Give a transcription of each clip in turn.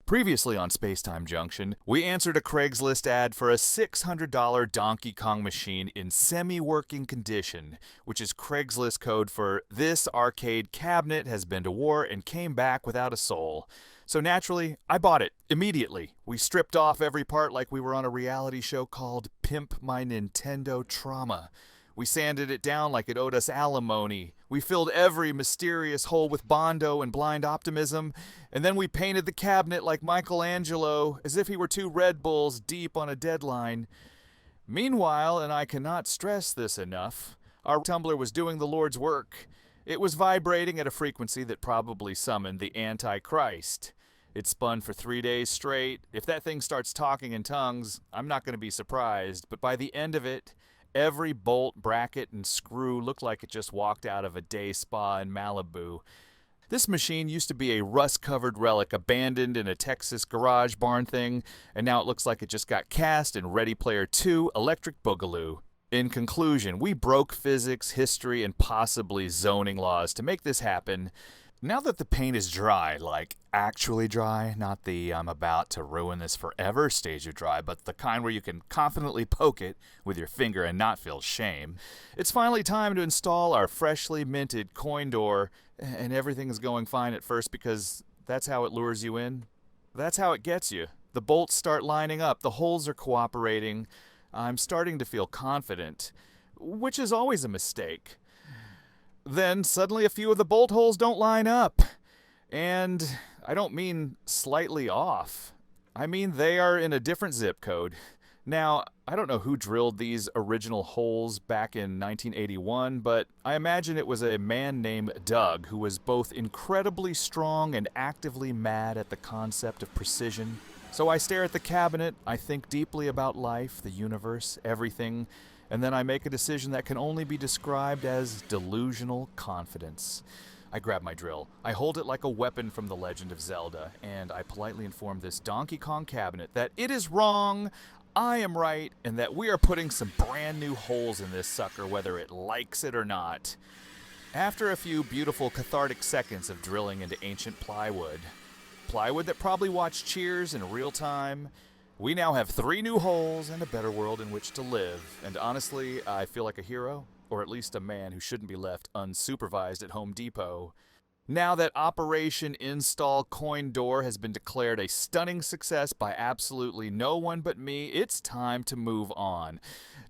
Previously on SpaceTime Junction, we answered a Craigslist ad for a $600 Donkey Kong machine in semi-working condition, which is Craigslist code for "this arcade cabinet has been to war and came back without a soul." So naturally, I bought it immediately. We stripped off every part like we were on a reality show called Pimp My Nintendo Trauma. We sanded it down like it owed us alimony. We filled every mysterious hole with Bondo and blind optimism, and then we painted the cabinet like Michelangelo, as if he were two Red Bulls deep on a deadline. Meanwhile, and I cannot stress this enough, our tumbler was doing the Lord's work. It was vibrating at a frequency that probably summoned the Antichrist. It spun for 3 days straight. If that thing starts talking in tongues, I'm not going to be surprised, but by the end of it, every bolt, bracket, and screw looked like it just walked out of a day spa in Malibu. This machine used to be a rust-covered relic abandoned in a Texas garage barn thing, and now it looks like it just got cast in Ready Player 2 Electric Boogaloo. In conclusion, we broke physics, history, and possibly zoning laws to make this happen. Now that the paint is dry, like actually dry, not the "I'm about to ruin this forever" stage of dry, but the kind where you can confidently poke it with your finger and not feel shame, it's finally time to install our freshly minted coin door, and everything is going fine at first because that's how it lures you in. That's how it gets you. The bolts start lining up, the holes are cooperating. I'm starting to feel confident, which is always a mistake. Then suddenly a few of the bolt holes don't line up. And I don't mean slightly off. I mean they are in a different zip code. Now, I don't know who drilled these original holes back in 1981, but I imagine it was a man named Doug who was both incredibly strong and actively mad at the concept of precision. So I stare at the cabinet, I think deeply about life, the universe, everything, and then I make a decision that can only be described as delusional confidence. I grab my drill, I hold it like a weapon from The Legend of Zelda, and I politely inform this Donkey Kong cabinet that it is wrong, I am right, and that we are putting some brand new holes in this sucker whether it likes it or not. After a few beautiful cathartic seconds of drilling into ancient plywood that probably watched Cheers in real time, we now have 3 new holes and a better world in which to live. And honestly, I feel like a hero, or at least a man who shouldn't be left unsupervised at Home Depot. Now that Operation Install Coin Door has been declared a stunning success by absolutely no one but me, it's time to move on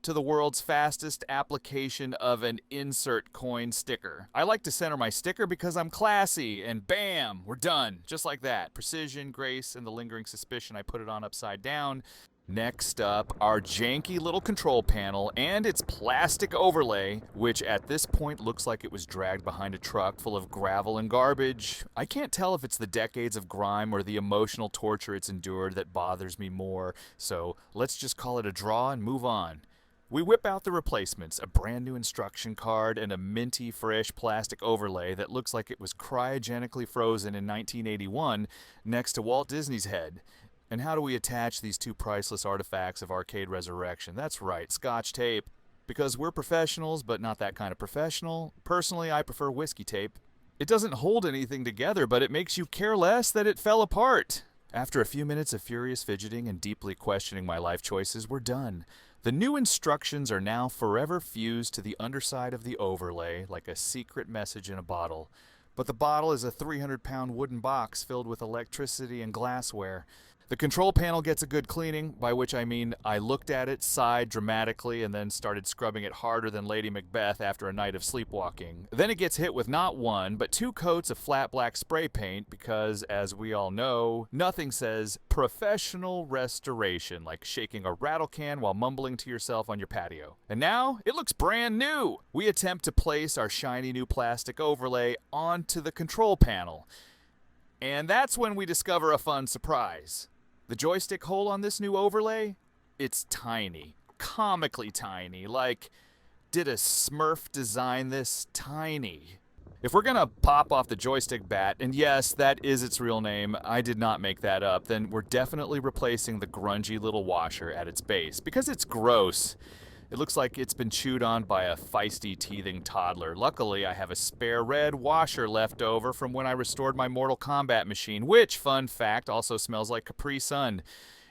to the world's fastest application of an insert coin sticker. I like to center my sticker because I'm classy, and bam, we're done. Just like that. Precision, grace, and the lingering suspicion I put it on upside down. Next up, our janky little control panel and its plastic overlay, which at this point looks like it was dragged behind a truck full of gravel and garbage. I can't tell if it's the decades of grime or the emotional torture it's endured that bothers me more, so let's just call it a draw and move on. We whip out the replacements, a brand new instruction card and a minty fresh plastic overlay that looks like it was cryogenically frozen in 1981 next to Walt Disney's head. And how do we attach these two priceless artifacts of arcade resurrection? That's right, Scotch tape. Because we're professionals, but not that kind of professional. Personally, I prefer whiskey tape. It doesn't hold anything together, but it makes you care less that it fell apart. After a few minutes of furious fidgeting and deeply questioning my life choices, we're done. The new instructions are now forever fused to the underside of the overlay, like a secret message in a bottle. But the bottle is a 300-pound wooden box filled with electricity and glassware. The control panel gets a good cleaning, by which I mean I looked at it, sighed dramatically, and then started scrubbing it harder than Lady Macbeth after a night of sleepwalking. Then it gets hit with not 1, but 2 coats of flat black spray paint because, as we all know, nothing says professional restoration like shaking a rattle can while mumbling to yourself on your patio. And now, it looks brand new! We attempt to place our shiny new plastic overlay onto the control panel. And that's when we discover a fun surprise. The joystick hole on this new overlay? It's tiny. Comically tiny. Like, did a Smurf design this? Tiny. If we're gonna pop off the joystick bat, and yes, that is its real name, I did not make that up, then we're definitely replacing the grungy little washer at its base, because it's gross. It looks like it's been chewed on by a feisty, teething toddler. Luckily, I have a spare red washer left over from when I restored my Mortal Kombat machine, which, fun fact, also smells like Capri Sun.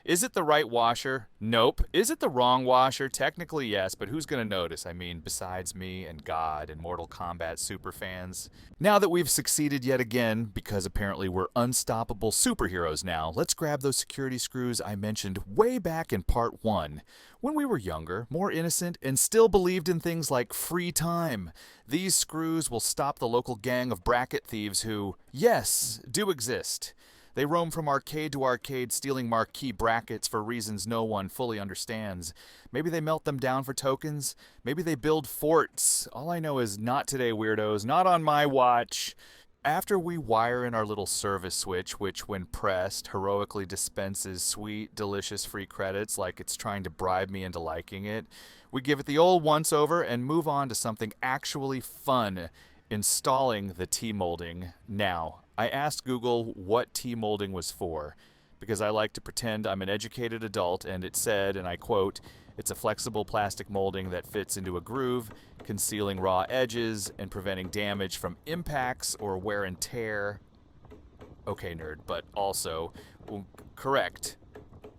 Is it the right washer? Nope. Is it the wrong washer? Technically, yes, but who's going to notice? I mean, besides me and God and Mortal Kombat superfans. Now that we've succeeded yet again, because apparently we're unstoppable superheroes now, let's grab those security screws I mentioned way back in part 1. When we were younger, more innocent, and still believed in things like free time. These screws will stop the local gang of bracket thieves who, yes, do exist. They roam from arcade to arcade, stealing marquee brackets for reasons no one fully understands. Maybe they melt them down for tokens. Maybe they build forts. All I know is not today, weirdos. Not on my watch. After we wire in our little service switch, which when pressed, heroically dispenses sweet, delicious free credits like it's trying to bribe me into liking it, we give it the old once-over and move on to something actually fun, installing the T-molding. Now, I asked Google what T-molding was for, because I like to pretend I'm an educated adult, and it said, and I quote, "It's a flexible plastic molding that fits into a groove, concealing raw edges and preventing damage from impacts or wear and tear." Okay, nerd, but also, correct.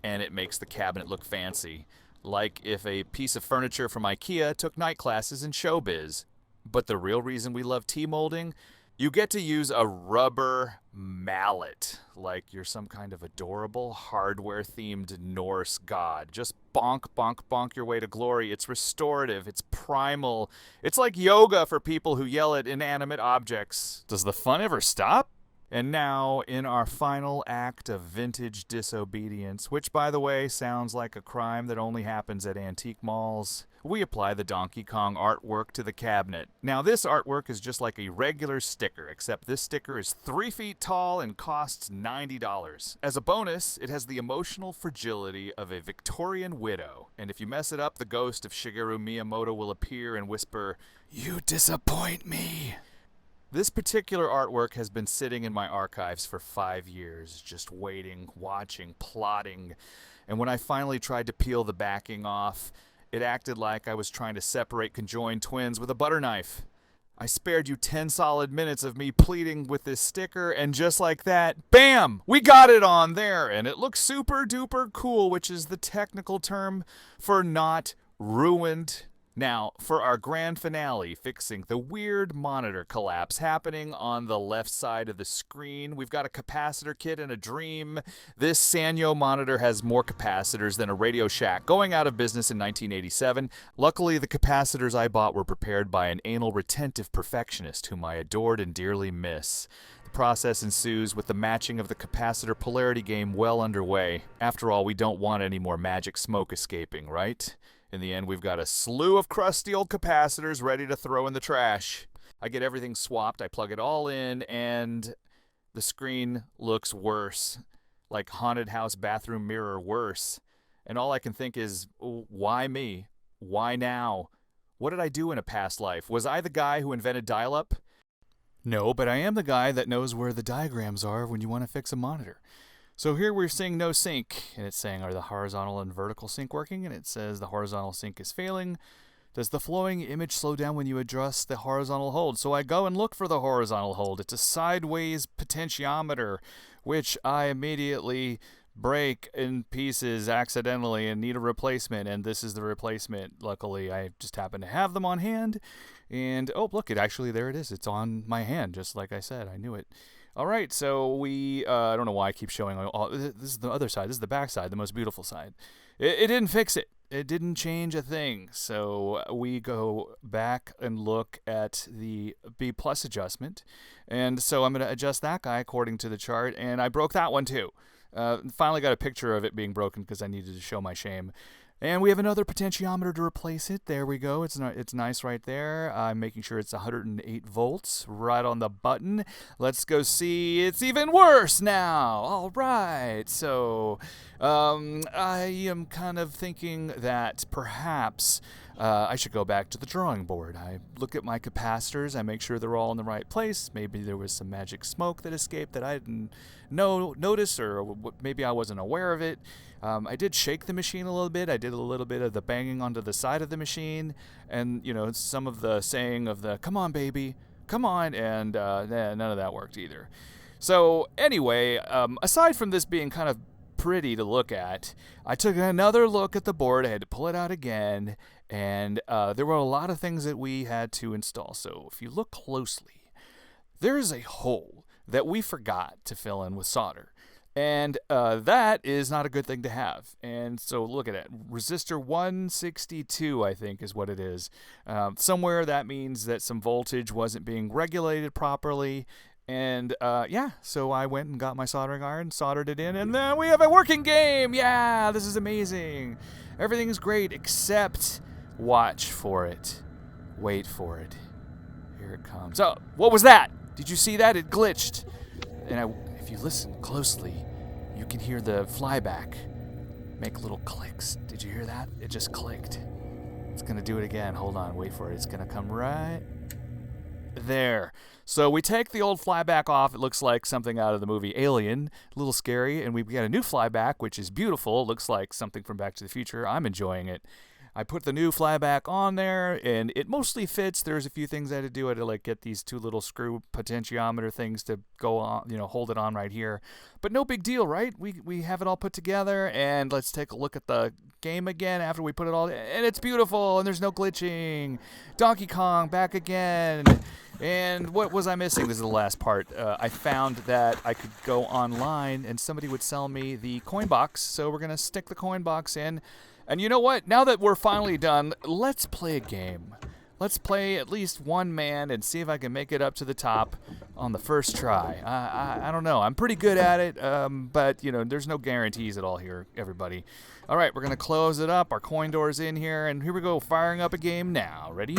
And it makes the cabinet look fancy, like if a piece of furniture from IKEA took night classes in showbiz. But the real reason we love T-molding? You get to use a rubber mallet, like you're some kind of adorable hardware-themed Norse god. Just bonk, bonk, bonk your way to glory. It's restorative. It's primal. It's like yoga for people who yell at inanimate objects. Does the fun ever stop? And now, in our final act of vintage disobedience, which, by the way, sounds like a crime that only happens at antique malls, we apply the Donkey Kong artwork to the cabinet. Now, this artwork is just like a regular sticker, except this sticker is 3 feet tall and costs $90. As a bonus, it has the emotional fragility of a Victorian widow, and if you mess it up, the ghost of Shigeru Miyamoto will appear and whisper, "You disappoint me." This particular artwork has been sitting in my archives for 5 years, just waiting, watching, plotting. And when I finally tried to peel the backing off, it acted like I was trying to separate conjoined twins with a butter knife. I spared you 10 solid minutes of me pleading with this sticker, and just like that, bam! We got it on there! And it looks super duper cool, which is the technical term for not ruined. Now, for our grand finale, fixing the weird monitor collapse happening on the left side of the screen, we've got a capacitor kit and a dream. This Sanyo monitor has more capacitors than a Radio Shack, going out of business in 1987. Luckily, the capacitors I bought were prepared by an anal retentive perfectionist whom I adored and dearly miss. The process ensues with the matching of the capacitor polarity game well underway. After all, we don't want any more magic smoke escaping, right? In the end, we've got a slew of crusty old capacitors ready to throw in the trash. I get everything swapped, I plug it all in, and the screen looks worse. Like haunted house bathroom mirror worse. And all I can think is, why me? Why now? What did I do in a past life? Was I the guy who invented dial-up? No, but I am the guy that knows where the diagrams are when you want to fix a monitor. So here we're seeing no sync, and it's saying, are the horizontal and vertical sync working? And it says the horizontal sync is failing. Does the flowing image slow down when you adjust the horizontal hold? So I go and look for the horizontal hold. It's a sideways potentiometer, which I immediately break in pieces accidentally and need a replacement, and this is the replacement. Luckily, I just happen to have them on hand, and oh, look, there it is. It's on my hand, just like I said. I knew it. All right, so I don't know why I keep showing this is the other side. This is the back side, the most beautiful side. It didn't fix it. It didn't change a thing. So we go back and look at the B plus adjustment. And so I'm going to adjust that guy according to the chart. And I broke that one too. Finally got a picture of it being broken because I needed to show my shame. And we have another potentiometer to replace it. There we go. It's nice right there. I'm making sure it's 108 volts right on the button. Let's go see. It's even worse now. All right. So I am kind of thinking that perhaps I should go back to the drawing board. I look at my capacitors, I make sure they're all in the right place. Maybe there was some magic smoke that escaped that I didn't notice, or maybe I wasn't aware of it. I did shake the machine a little bit. I did a little bit of the banging onto the side of the machine, and some of the saying of the "come on, baby, come on," and none of that worked either. So anyway, aside from this being kind of pretty to look at, I took another look at the board. I had to pull it out again, and there were a lot of things that we had to install. So if you look closely, there is a hole that we forgot to fill in with solder. And that is not a good thing to have. And so look at it. Resistor 162, I think, is what it is. Somewhere that means that some voltage wasn't being regulated properly. And so I went and got my soldering iron, soldered it in, and then we have a working game. Yeah, this is amazing. Everything's great, except watch for it. Wait for it. Here it comes. Oh, what was that? Did you see that? It glitched. And if you listen closely, you can hear the flyback make little clicks. Did you hear that? It just clicked. It's going to do it again. Hold on. Wait for it. It's going to come right there. So we take the old flyback off. It looks like something out of the movie Alien. A little scary. And we got a new flyback, which is beautiful. It looks like something from Back to the Future. I'm enjoying it. I put the new flyback on there, and it mostly fits. There's a few things I had to do. I had to get these two little screw potentiometer things to go on, hold it on right here. But no big deal, right? We have it all put together, and let's take a look at the game again after we put it all, and it's beautiful, and there's no glitching. Donkey Kong back again. And what was I missing? This is the last part. I found that I could go online, and somebody would sell me the coin box, so we're going to stick the coin box in. And you know what? Now that we're finally done, let's play a game. Let's play at least one man and see if I can make it up to the top on the first try. I don't know. I'm pretty good at it, but, there's no guarantees at all here, everybody. All right, we're going to close it up. Our coin door's in here, and here we go, firing up a game now. Ready?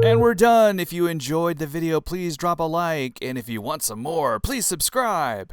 And we're done. If you enjoyed the video, please drop a like. And if you want some more, please subscribe.